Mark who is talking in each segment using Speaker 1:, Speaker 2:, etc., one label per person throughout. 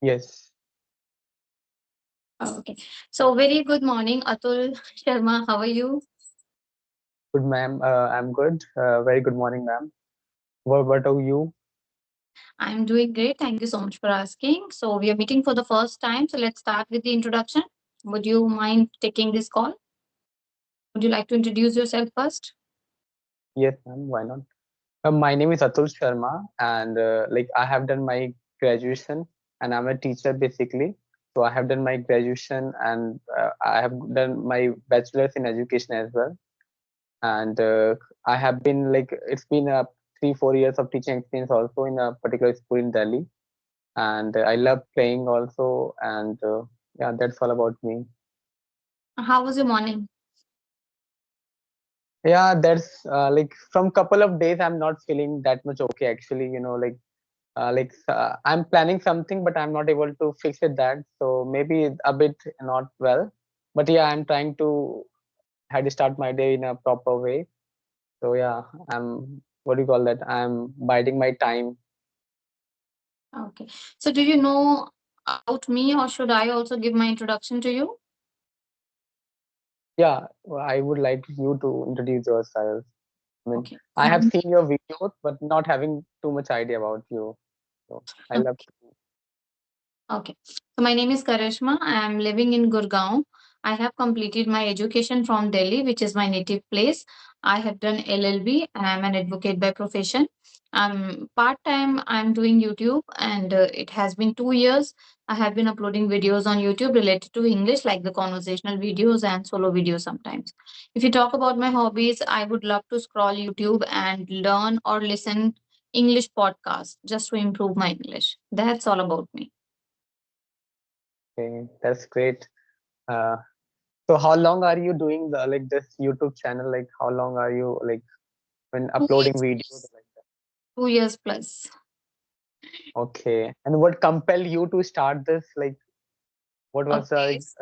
Speaker 1: Yes.
Speaker 2: Okay. So very good morning, Atul Sharma. How are you?
Speaker 1: Good, ma'am. I'm good. Very good morning, ma'am. What are you?
Speaker 2: I'm doing great. Thank you so much for asking. So we are meeting for the first time. So let's start with the introduction. Would you mind taking this call? Would you like to introduce yourself first?
Speaker 1: Yes, ma'am. Why not? My name is Atul Sharma, and like I have done my graduation, and I'm a teacher basically. So I have done my graduation, and I have done my bachelor's in education as well. And I have been like it's been 3-4 years of teaching experience also in a particular school in Delhi, and I love playing also. And yeah, that's all about me.
Speaker 2: How was your morning?
Speaker 1: Yeah, that's like from couple of days I'm not feeling that much okay actually, I'm planning something but I'm not able to fix it that, so maybe a bit not well, but yeah, I'm trying to had to start my day in a proper way. So yeah, I'm what do you call that, I'm biding my time.
Speaker 2: Okay. So do you know about me or should I also give my introduction to you?
Speaker 1: Yeah, well, I would like you to introduce yourself. I mean,
Speaker 2: Okay.
Speaker 1: I have seen your videos but not having too much idea about you, so I love to.
Speaker 2: Okay. So my name is Karishma. I am living in Gurgaon. I have completed my education from Delhi, which is my native place. I have done LLB and I'm an advocate by profession. Part time, I'm doing YouTube, and it has been 2 years. I have been uploading videos on YouTube related to English, like the conversational videos and solo videos sometimes. If you talk about my hobbies, I would love to scroll YouTube and learn or listen English podcasts just to improve my English. That's all about me.
Speaker 1: Okay, that's great. uh, So how long are you doing the like this YouTube channel? Like how long are you like when
Speaker 2: Two
Speaker 1: uploading
Speaker 2: years
Speaker 1: videos
Speaker 2: plus.
Speaker 1: like that?
Speaker 2: 2 years plus.
Speaker 1: Okay. And what compelled you to start this? Like what was
Speaker 2: Okay.
Speaker 1: the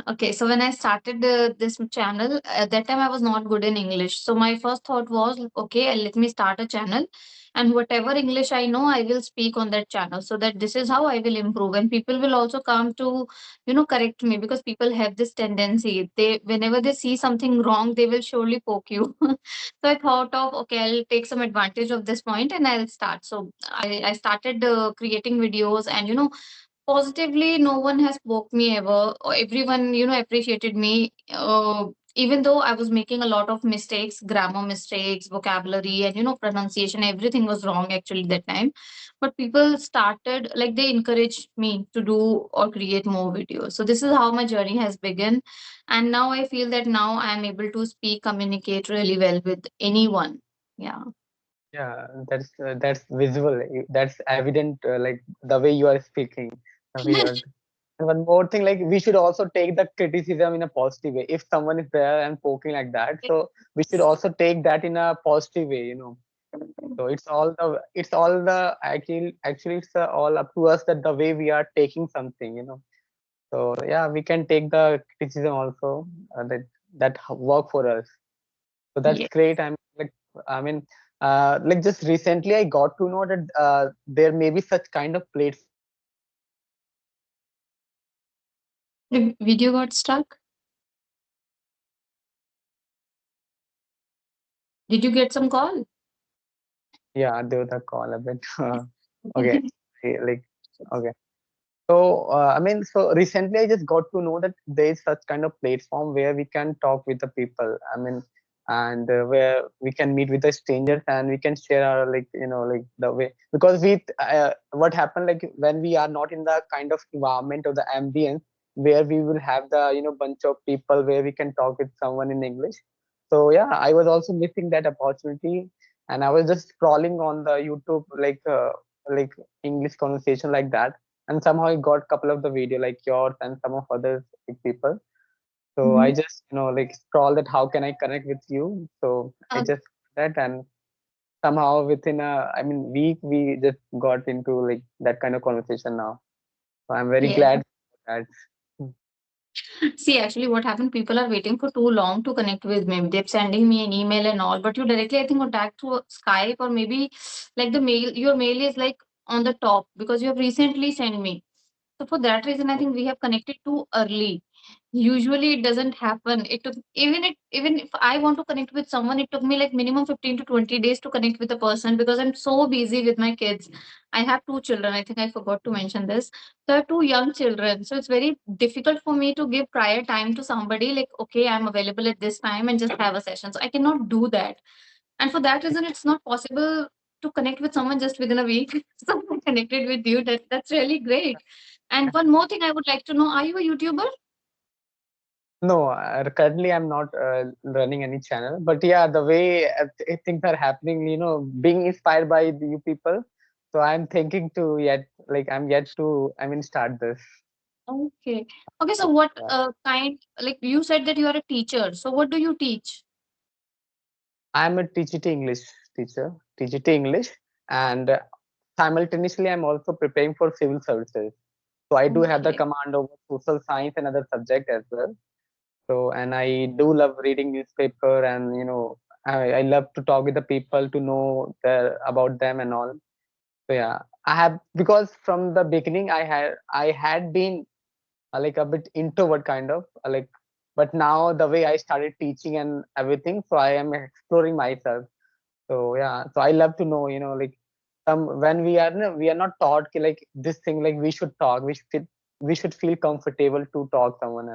Speaker 2: Okay, so when I started this channel, at that time I was not good in English. So my first thought was, okay, let me start a channel, and whatever English I know, I will speak on that channel. So that this is how I will improve, and people will also come to, correct me because people have this tendency. They whenever they see something wrong, they will surely poke you. So I thought of, okay, I'll take some advantage of this point and I'll start. So I started creating videos, and positively no one has poked me ever, or everyone appreciated me, even though I was making a lot of mistakes, grammar mistakes, vocabulary, and pronunciation, everything was wrong actually that time. But people started, like, they encouraged me to do or create more videos. So this is how my journey has begun, and now I feel that now I am able to speak, communicate really well with anyone. Yeah.
Speaker 1: yeah, that's visible. That's evident like the way you are speaking, the way you are. And one more thing, like we should also take the criticism in a positive way. If someone is there and poking like that, so we should also take that in a positive way, So it's all the actually it's all up to us that the way we are taking something. So yeah, we can take the criticism also, that work for us. So that's
Speaker 2: Yeah.
Speaker 1: great. I mean, just recently I got to know that there may be such kind of platform where we can talk with the people where we can talk with
Speaker 2: The
Speaker 1: someone in
Speaker 2: video got
Speaker 1: English.
Speaker 2: stuck.
Speaker 1: Hello.
Speaker 2: Did you get some call?
Speaker 1: Yeah, there was a call a bit. Okay. Like okay. So recently I just got to know that there is such kind of platform where we can talk with the people. I mean, and where we can meet with the strangers and we can share our like the way, because what happened like when we are not in the kind of environment or the ambience where we will have the bunch of people where we can talk with someone in English. So yeah, I was also missing that opportunity, and I was just scrolling on the YouTube like English conversation like that, and somehow I got a couple of the video like yours and some of others like people. So I
Speaker 2: Mhm.
Speaker 1: just like scroll that how can I connect with you. So I
Speaker 2: Uh,
Speaker 1: just that, and somehow within a I mean week we just got into like that kind of conversation now. So I'm very
Speaker 2: yeah.
Speaker 1: glad for that.
Speaker 2: See, actually, what happened? People are waiting for too long to connect with me. They're sending me an email and all, but you directly, I think, contact through Skype, or maybe like the mail. Your mail is like on the top because you have recently sent me. So for that reason, I think we have connected too early. Usually it doesn't happen. It took even if I want to connect with someone, it took me like minimum 15 to 20 days to connect with a person because I'm so busy with my kids. I have two children. I think I forgot to mention this. So I have two young children. So it's very difficult for me to give prior time to somebody like, okay, I'm available at this time and just have a session. So I cannot do that. And for that reason, it's not possible to connect with someone just within a week. So I connected with you. That's really great. And one more thing I would like to know, are you a YouTuber?
Speaker 1: No, currently I'm not running any channel, but yeah, the way things are happening, being inspired by you people. So I'm thinking to yet, like I'm yet to, I mean, start this.
Speaker 2: Okay. Okay, so what
Speaker 1: Yeah.
Speaker 2: kind, like you said that you are a teacher. So what do you teach?
Speaker 1: I'm a TGT English teacher, TGT English, and simultaneously I'm also preparing for civil services. So I do have the
Speaker 2: Okay.
Speaker 1: command over social science and other subject as well. So, and I do love reading newspaper, and I love to talk with the people to know about them and all. So yeah, I have, because from the beginning I had been like a bit introvert kind of like, but now the way I started teaching and everything, so I am exploring myself. So yeah, so I love to know, like when we are no, we are not taught ki, like this thing, like we should talk, we should feel comfortable to talk someone.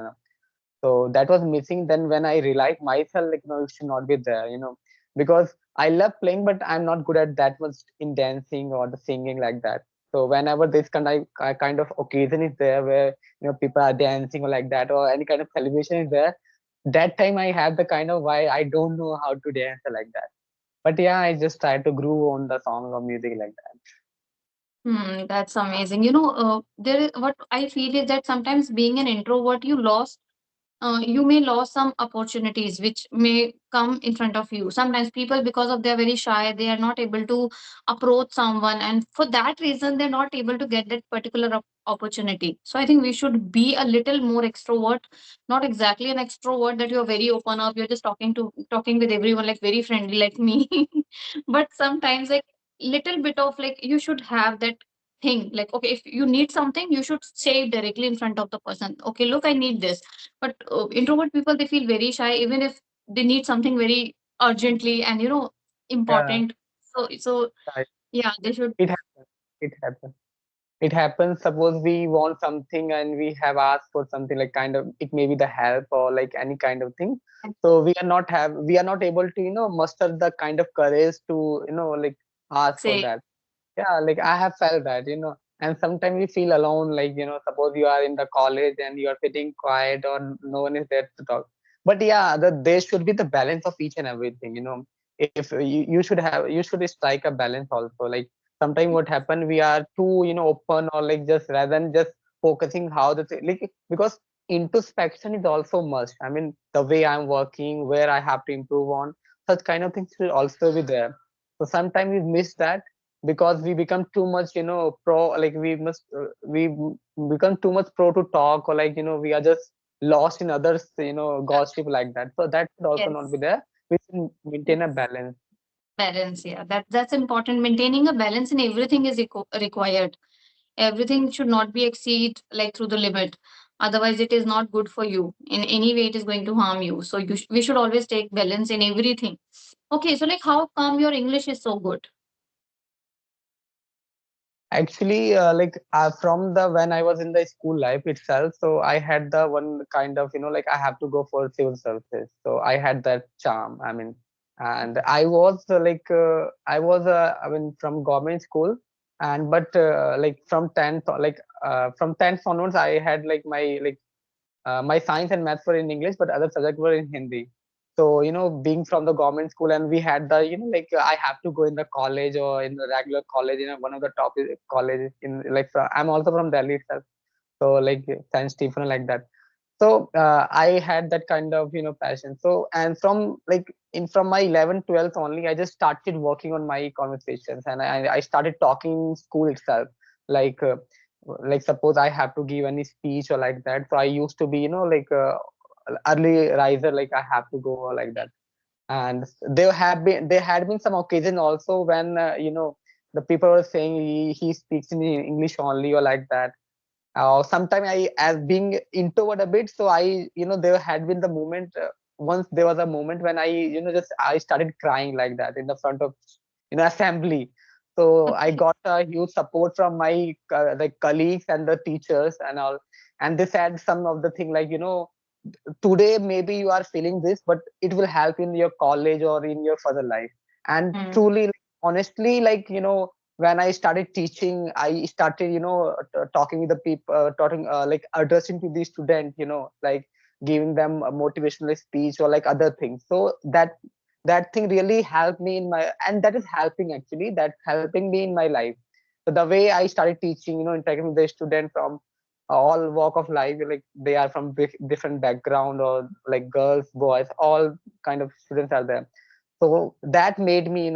Speaker 1: So that was missing. Then when I realized myself, like no, it should not be there, because I love playing, but I'm not good at that much in dancing or the singing like that. So whenever this kind of occasion is there where people are dancing or like that, or any kind of celebration is there, that time I have the kind of why I don't know how to dance or like that. But yeah, I just try to groove on the song or music like that.
Speaker 2: That's amazing. There is what I feel is that sometimes being an introvert, you may lose some opportunities which may come in front of you. Sometimes people, because of they're very shy, they are not able to approach someone, and for that reason, they're not able to get that particular opportunity. So I think we should be a little more extrovert, not exactly an extrovert that you're very open up, you're just talking with everyone like very friendly like me, but sometimes like little bit of like you should have that thing like okay if you need something you should say it directly in front of the person. Okay, look, I need this, but introvert people they feel very shy even if they need something very urgently and
Speaker 1: Yeah,
Speaker 2: important. So
Speaker 1: right.
Speaker 2: yeah, they should.
Speaker 1: It happens. It happens. It happens. Suppose we want something and we have asked for something, like kind of it may be the help or like any kind of thing. So we are not able to muster the kind of courage to like ask for
Speaker 2: Say
Speaker 1: that. Yeah, like I have felt that, and sometimes we feel alone, like, suppose you are in the college and you are sitting quiet or no one is there to talk. But yeah, there should be the balance of each and everything, if you should strike a balance also. Like sometimes what happen, we are too, open, or like just rather than just focusing how like, because introspection is also must. I mean, the way I'm working, where I have to improve on, such kind of things will also be there. So sometimes we miss that because we become too much pro, like become too much pro to talk, or like we are just lost in others gossip like that, so that should also not
Speaker 2: yes,
Speaker 1: be there. We should maintain a balance.
Speaker 2: balance. Yeah, that's important. Maintaining a balance in everything is required. Everything should not be exceed like through the limit, otherwise it is not good for you in any way. It is going to harm you. So we should always take balance in everything. Okay, so like how come your English is so good?
Speaker 1: Actually, like from the when I was in the school life itself, so I had the one kind of like I have to go for civil services. So I had that charm. I mean, and I was I mean from government school, and but like from 10th onwards, I had like my science and maths were in English, but other subjects were in Hindi. So, being from the government school, and we had the, like I have to go in the college or in the regular college, one of the top colleges in like, I'm also from Delhi itself. So like Saint Stephen like that. So I had that kind of, passion. So, and from my 11th, 12th only, I just started working on my conversations, and I started talking in school itself. Like, like suppose I have to give any speech or like that. So I used to be, like early riser, like I have to go like that. And there had been some occasion also when the people were saying he speaks in English only or like that. Sometimes I, as being introvert a bit, so I, there had been the moment. Once there was a moment when I, just I started crying like that in the front of, assembly. So I
Speaker 2: Okay.
Speaker 1: got a huge support from my like colleagues and the teachers and all, and they said some of the thing like, today maybe you are feeling this, but it will help in your college or in your further life. And
Speaker 2: Mm.
Speaker 1: truly, like, honestly, like, when I started teaching, I started, talking with the people, talking, like addressing to the student, like giving them a motivational speech or like other things. So that thing really helped me in my, and that is helping actually, that helping me in my life. So the way I started teaching, interacting with the student from all walk of life, like they are from different background, or like girls, boys, all kind of students are there. So that made me,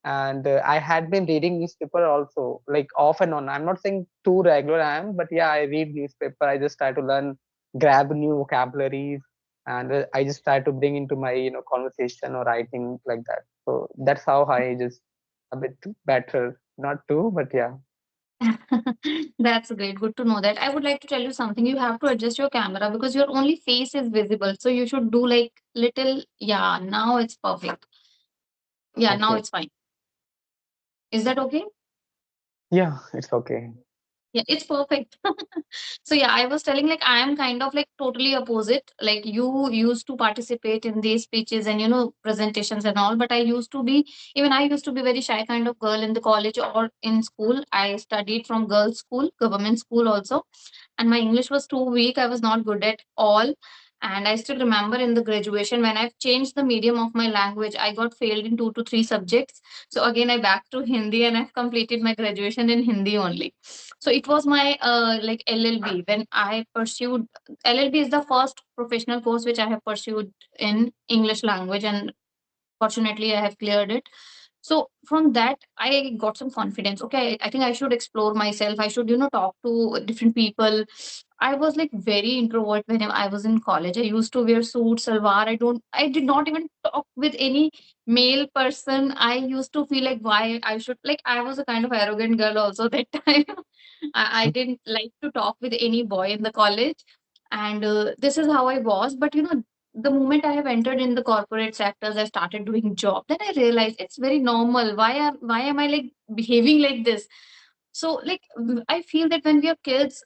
Speaker 1: and I had been reading newspaper also, like off and on. I'm not saying too regular I am, but yeah, I read newspaper. I just try to learn, grab new vocabularies, and I just try to bring into my, conversation or writing like that. So that's how I just a bit better, not too, but yeah.
Speaker 2: That's great. Good to know that. I would like to tell you something. You have to adjust your camera because your only face is visible. So you should do like little. Yeah, now it's perfect. Yeah, now
Speaker 1: Okay.
Speaker 2: it's fine. Is that okay?
Speaker 1: Yeah, it's okay.
Speaker 2: Yeah, it's perfect. So yeah, I was telling like I am kind of like totally opposite. Like you used to participate in these speeches and presentations and all, but I used to be, even I used to be very shy kind of girl in the college or in school. I studied from girls' school, government school also, and my English was too weak. I was not good at all. And I still remember in the graduation when I've changed the medium of my language, I got failed in 2 to 3 subjects. So again, I back to Hindi and I've completed my graduation in Hindi only. So it was my like LLB when I pursued. LLB is the first professional course which I have pursued in English language, and fortunately I have cleared it. So from that I got some confidence. Okay, I think I should explore myself. I should talk to different people. I was like very introvert when I was in college. I used to wear suit, salwar. I did not even talk with any male person. I used to feel like why I should, like, I was a kind of arrogant girl also that time. I didn't like to talk with any boy in the college. And this is how I was. But the moment I have entered in the corporate sectors, I started doing job. Then I realized it's very normal. Why am I like behaving like this? So like I feel that when we are kids,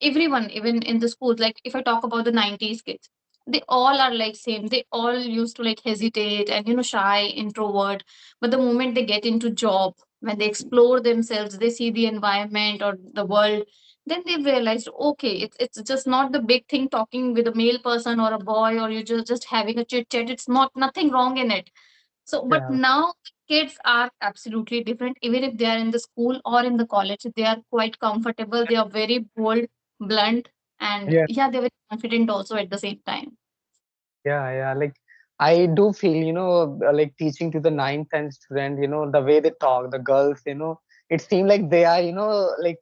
Speaker 2: everyone, even in the schools, like if I talk about the 90s kids, they all are like same. They all used to like hesitate and shy, introvert. But the moment they get into job, when they explore themselves, they see the environment or the world, then they've realized, okay, it's just not the big thing talking with a male person or a boy, or you're just having a chit chat. It's not nothing wrong in it. So but
Speaker 1: Yeah.
Speaker 2: now kids are absolutely different. Even if they are in the school or in the college, they are quite comfortable. They are very bold, blunt, and
Speaker 1: Yeah.
Speaker 2: yeah, they're very confident also at the same time.
Speaker 1: Yeah, yeah. Like I do feel, like teaching to the ninth and student, the way they talk, the girls, it seems like they are, like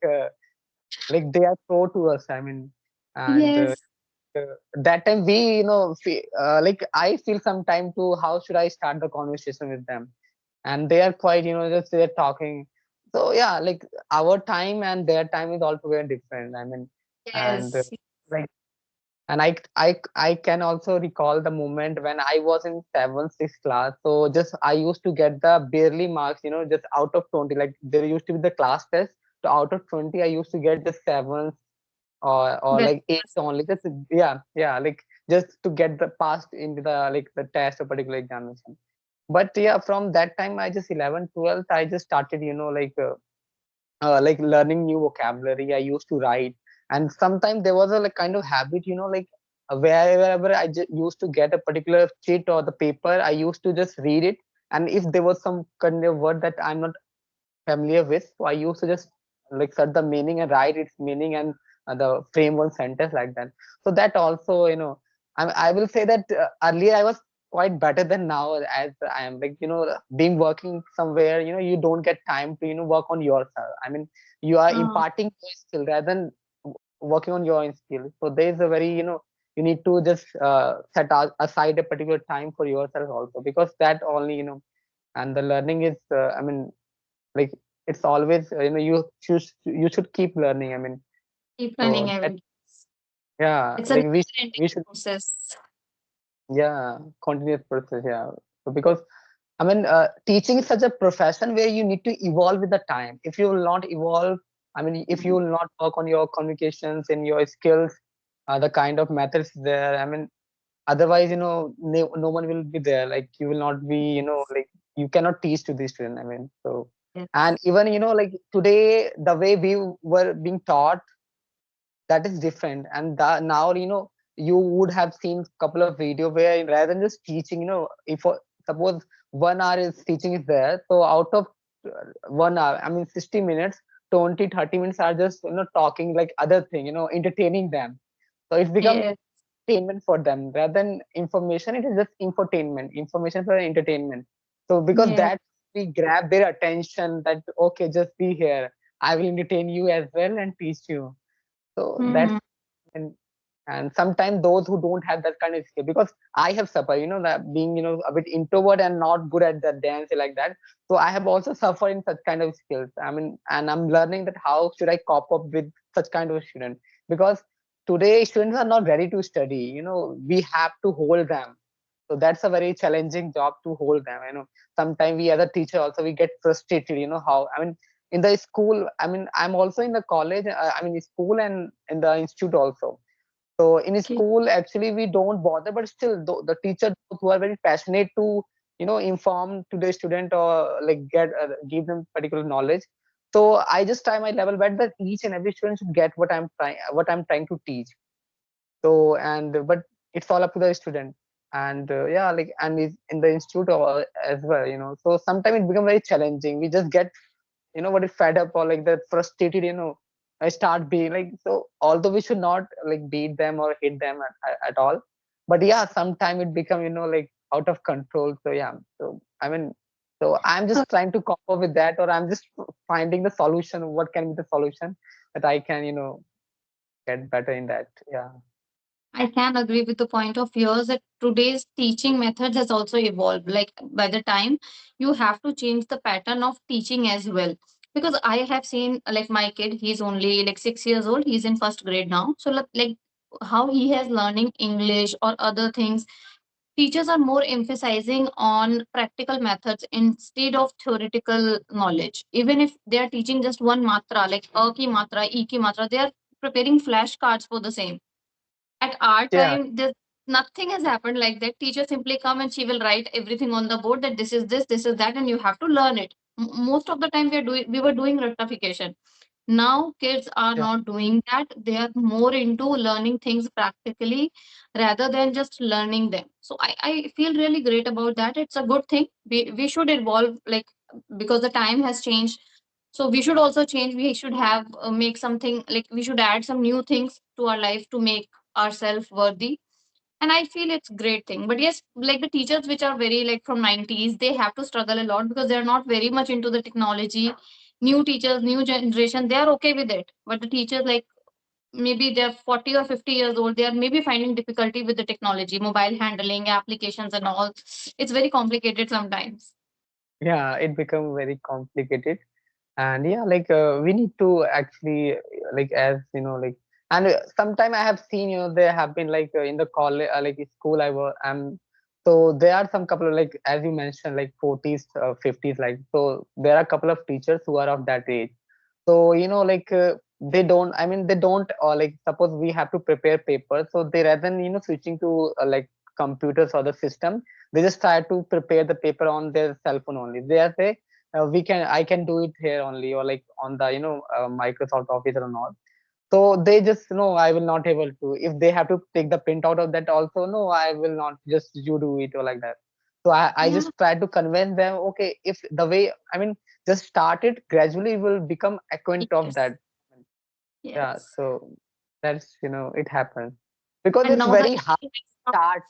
Speaker 1: they are pro to us. I mean, and
Speaker 2: Yes.
Speaker 1: that time we, like I feel sometime to how should I start the conversation with them, and they are quite, just they're talking. So yeah, like our time and their time is altogether different. I mean, and
Speaker 2: Yes.
Speaker 1: like, and I can also recall the moment when I was in 7th, 6th class. So just I used to get the barely marks, just out of 20. Like there used to be the class test. So out of 20, I used to get just 7th, or
Speaker 2: Well,
Speaker 1: like 8 only. Just yeah, yeah, like just to get the passed into the like the test or particular examination. But yeah, from that time I just 11, 12, I just started, like learning new vocabulary. I used to write, and sometimes there was a like kind of habit, like wherever used to get a particular sheet or the paper, I used to just read it, and if there was some kind of word that I'm not familiar with, so I used to just like search the meaning and write its meaning, and the frame one sentence like that. So that also, I will say that earlier I was quite better than now, as I am like, being working somewhere, you don't get time to, work on yourself. I mean, you are
Speaker 2: uh,
Speaker 1: imparting your skill rather than working on your own skill. So there is a very, you need to just set aside a particular time for yourself also, because that only, and the learning is, I mean, like it's always you should keep learning. I mean,
Speaker 2: Keep
Speaker 1: so
Speaker 2: learning
Speaker 1: that,
Speaker 2: every day.
Speaker 1: yeah,
Speaker 2: It's a
Speaker 1: like
Speaker 2: never-ending
Speaker 1: we should,
Speaker 2: process.
Speaker 1: yeah, continuous process, yeah. So because I mean, teaching is such a profession where you need to evolve with the time. If you will not evolve, I mean, if you will not work on your communications and your skills, the kind of methods there, I mean, otherwise, no one will be there. Like you will not be, like you cannot teach to the student. I mean, so, and
Speaker 2: Yes.
Speaker 1: even, like today, the way we were being taught, that is different. And now, you would have seen couple of video where rather than just teaching, if suppose 1 hour is teaching is there, so out of 1 hour, I mean 60 minutes, 20-30 minutes are just talking like other thing, entertaining them. So it's become
Speaker 2: Yes.
Speaker 1: entertainment for them rather than information. It is just infotainment, information for entertainment. So because
Speaker 2: Yes.
Speaker 1: that we grab their attention, that okay, just be here, I will entertain you as well and teach you. So that's,
Speaker 2: Hmm.
Speaker 1: and sometimes those who don't have that kind of skill, because I have suffered, that being, a bit introvert and not good at the dance like that. So I have also suffered in such kind of skills. I mean, and I'm learning that how should I cope up with such kind of student, because today students are not ready to study. We have to hold them. So that's a very challenging job to hold them. Sometimes we as a teacher also we get frustrated. How, I mean, in the school, I mean, I'm also in the college, I mean school and in the institute also. So in
Speaker 2: Okay.
Speaker 1: school, actually, we don't bother, but still, the teacher who are very passionate to, inform to the student or like give them particular knowledge. So I just try my level best that each and every student should get what I'm trying to teach. So, and but it's all up to the student. And yeah, like, and is in the institute as well. So sometimes it becomes very challenging. We just get, what is fed up or like that frustrated. I start being like, so although we should not like beat them or hit them at all, but yeah, sometimes it become, like out of control. So yeah, so I mean, so I'm
Speaker 2: So
Speaker 1: just trying to cope up with that, or I'm just finding the solution. What can be the solution that I can, get better in that? Yeah.
Speaker 2: I can agree with the point of yours that today's teaching methods has also evolved. Like by the time you have to change the pattern of teaching as well. Because I have seen like my kid, he's only like 6 years old. He's in first grade now. So like how he has learning English or other things, teachers are more emphasizing on practical methods instead of theoretical knowledge. Even if they are teaching just one matra, like a ki matra, e ki matra, they are preparing flashcards for the same. At our
Speaker 1: Yeah.
Speaker 2: time, there's nothing has happened like that. Teacher simply come and she will write everything on the board that this is that, and you have to learn it. Most of the time, we were doing rectification. Now kids are
Speaker 1: Yeah.
Speaker 2: not doing that. They are more into learning things practically rather than just learning them. So I feel really great about that. It's a good thing. We should evolve, like, because the time has changed. So we should also change. We should have make something, like we should add some new things to our life to make ourselves worthy. And I feel it's great thing. But yes, like the teachers which are very like from 90s, they have to struggle a lot because they're not very much into the technology. New teachers, new generation, they are okay with it. But the teachers, like maybe they're 40 or 50 years old, they are maybe finding difficulty with the technology, mobile handling, applications and all. It's very complicated sometimes.
Speaker 1: Yeah, it become very complicated. And yeah, like, we need to actually, like, as like, and sometime I have seen, there have been like, in the college, like school I'm, so there are some couple of, like, as you mentioned, like 40s, 50s, like, so there are a couple of teachers who are of that age. So like, they don't, I mean, they don't, or like, suppose we have to prepare papers, so they, rather than switching to like computers or the system, they just try to prepare the paper on their cell phone only. They are say, I can do it here only, or like on the Microsoft Office or not. So they just, I will not able to. If they have to take the print out of that also, no, I will not, just you do it, or like that. So I
Speaker 2: Yeah.
Speaker 1: just try to convince them, okay, if the way, I mean, just start it gradually, will become acquaint of
Speaker 2: Yes.
Speaker 1: that. Yeah,
Speaker 2: Yes.
Speaker 1: so that's, it happens, because
Speaker 2: And
Speaker 1: it's
Speaker 2: now the
Speaker 1: very hard
Speaker 2: AI has
Speaker 1: to start,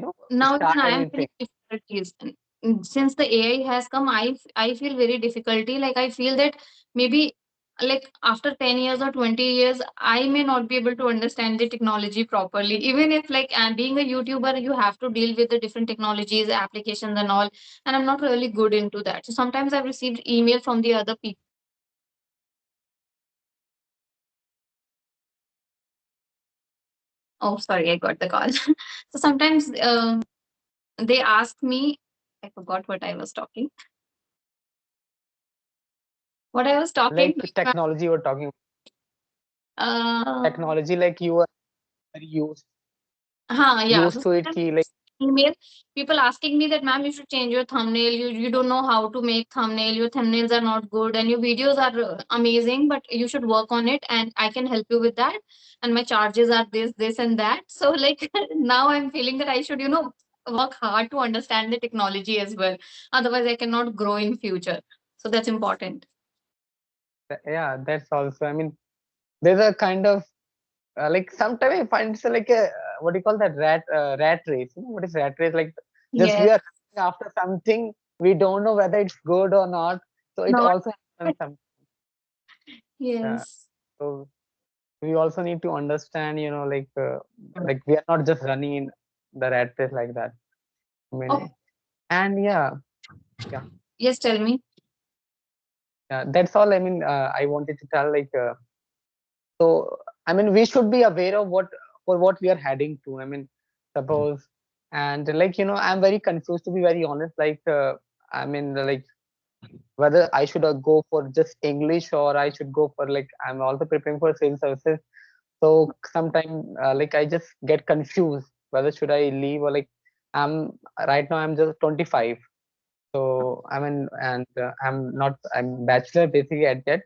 Speaker 2: come. Now
Speaker 1: start
Speaker 2: even I am
Speaker 1: anything.
Speaker 2: feeling difficulties. Since the AI has come, I feel very difficulty. Like I feel that maybe like after 10 years or 20 years, I may not be able to understand the technology properly. Even if like being a YouTuber, you have to deal with the different technologies, applications and all. And I'm not really good into that. So sometimes I've received email from the other people Oh, sorry, I got the call. So sometimes they ask me, I forgot what I was talking. What I was talking.
Speaker 1: Like technology, you're talking
Speaker 2: Uh,
Speaker 1: technology, like you are very
Speaker 2: yeah.
Speaker 1: used
Speaker 2: So
Speaker 1: to it.
Speaker 2: sometimes
Speaker 1: Ki, like
Speaker 2: email people asking me that, ma'am, you should change your thumbnail. You don't know how to make thumbnail. Your thumbnails are not good, and your videos are amazing, but you should work on it, and I can help you with that. And my charges are this, and that. So like now I'm feeling that I should, work hard to understand the technology as well. Otherwise, I cannot grow in future. So that's important.
Speaker 1: yeah, that's also. I mean, there's a kind of like sometimes I find it's like a what do you call that rat race? You know what is rat race? Like just we
Speaker 2: Yes.
Speaker 1: are running after something, we don't know whether it's good or not. So it
Speaker 2: Not.
Speaker 1: also happens some. Yeah.
Speaker 2: Yes.
Speaker 1: So we also need to understand, like we are not just running in the rat race like that. I
Speaker 2: Oh,
Speaker 1: mean, and yeah,
Speaker 2: yes. Tell me.
Speaker 1: yeah. That's all. I mean, I wanted to tell like. So I mean, we should be aware of what we are heading to. I mean, suppose and like I'm very confused to be very honest. Like I mean, like whether I should go for just English or I should go for like I'm also preparing for civil services. So sometimes like I just get confused whether should I leave or like I'm right now I'm just 25. So I mean, and I'm bachelor basically at that,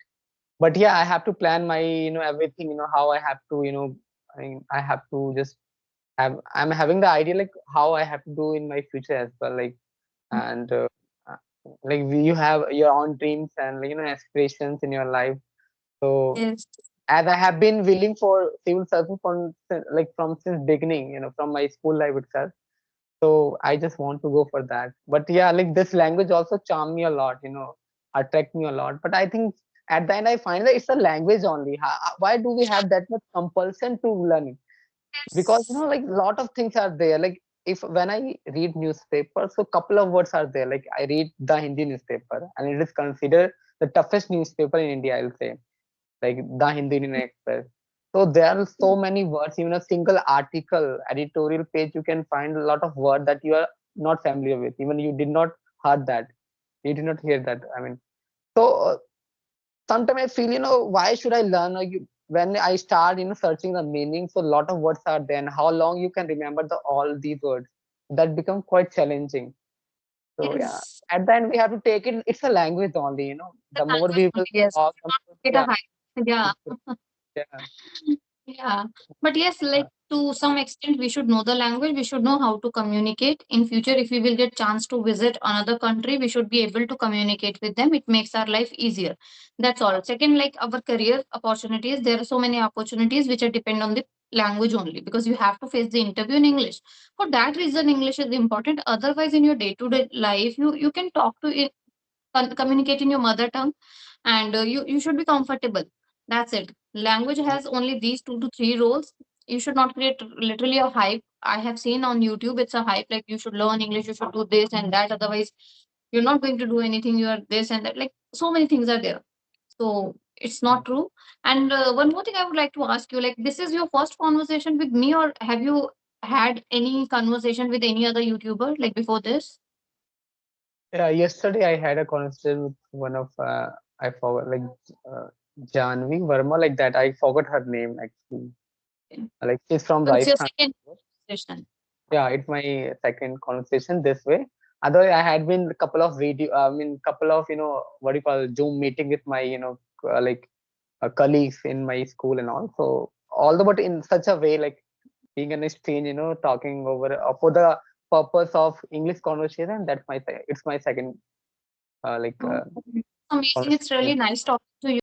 Speaker 1: but yeah, I have to plan my everything, how I have to I mean I have to just I'm having the idea like how I have to do in my future as well, like and uh, like you have your own dreams and aspirations in your life. So
Speaker 2: Yes.
Speaker 1: as I have been willing for civil service from like from since beginning, from my school life itself. So I just want to go for that. But yeah, like this language also charm me a lot, attract me a lot. But I think at the end I find that it's a language only. Why do we have that much compulsion to learn it? Because
Speaker 2: Yes.
Speaker 1: like a lot of things are there. Like if when I read newspaper, so couple of words are there. Like I read the Hindi newspaper, and it is considered the toughest newspaper in India, I'll say, like the Hindu Indian Express. So there are so many words, even a single article, editorial page, you can find a lot of words that you are not familiar with. Even you did not heard that, you did not hear that. I mean, so sometimes I feel, why should I learn? Like when I start, searching the meaning, so a lot of words are there, and how long you can remember all these words, that become quite challenging. So yeah,
Speaker 2: Yes.
Speaker 1: at the end we have to take it. It's a language only,
Speaker 2: The
Speaker 1: the more
Speaker 2: language
Speaker 1: we will
Speaker 2: only, yes.
Speaker 1: talk, the
Speaker 2: Not
Speaker 1: more,
Speaker 2: get a
Speaker 1: yeah,
Speaker 2: high. Yeah.
Speaker 1: yeah.
Speaker 2: Yeah. But yes, like to some extent, we should know the language. We should know how to communicate. In future, if we will get chance to visit another country, we should be able to communicate with them. It makes our life easier. That's all. Second, like our career opportunities, there are so many opportunities which are depend on the language only because you have to face the interview in English. For that reason, English is important. Otherwise, in your day-to-day life, you can talk to it, communicate in your mother tongue, and you should be comfortable. That's it. Language has only these 2 to 3 roles. You should not create literally a hype. I have seen on YouTube it's a hype like you should learn English, you should do this and that, otherwise you're not going to do anything, you are this and that, like so many things are there. So it's not true. And one more thing I would like to ask you, like this is your first conversation with me, or have you had any conversation with any other YouTuber like before this?
Speaker 1: Yeah, yesterday I had a conversation with one of I forgot like uh, Janvi Verma, like that. I forgot her name actually. Like she's from
Speaker 2: So it's your
Speaker 1: Rajasthan.
Speaker 2: second conversation.
Speaker 1: Yeah, it's my second conversation this way. Otherwise, I had been a couple of video. I mean, couple of what do you call Zoom meeting with my like colleagues in my school and all. So although, but in such a way, like being an exchange, talking over for the purpose of English conversation. That's my it's my second like
Speaker 2: Oh, amazing. It's
Speaker 1: conversation.
Speaker 2: really nice talking to you.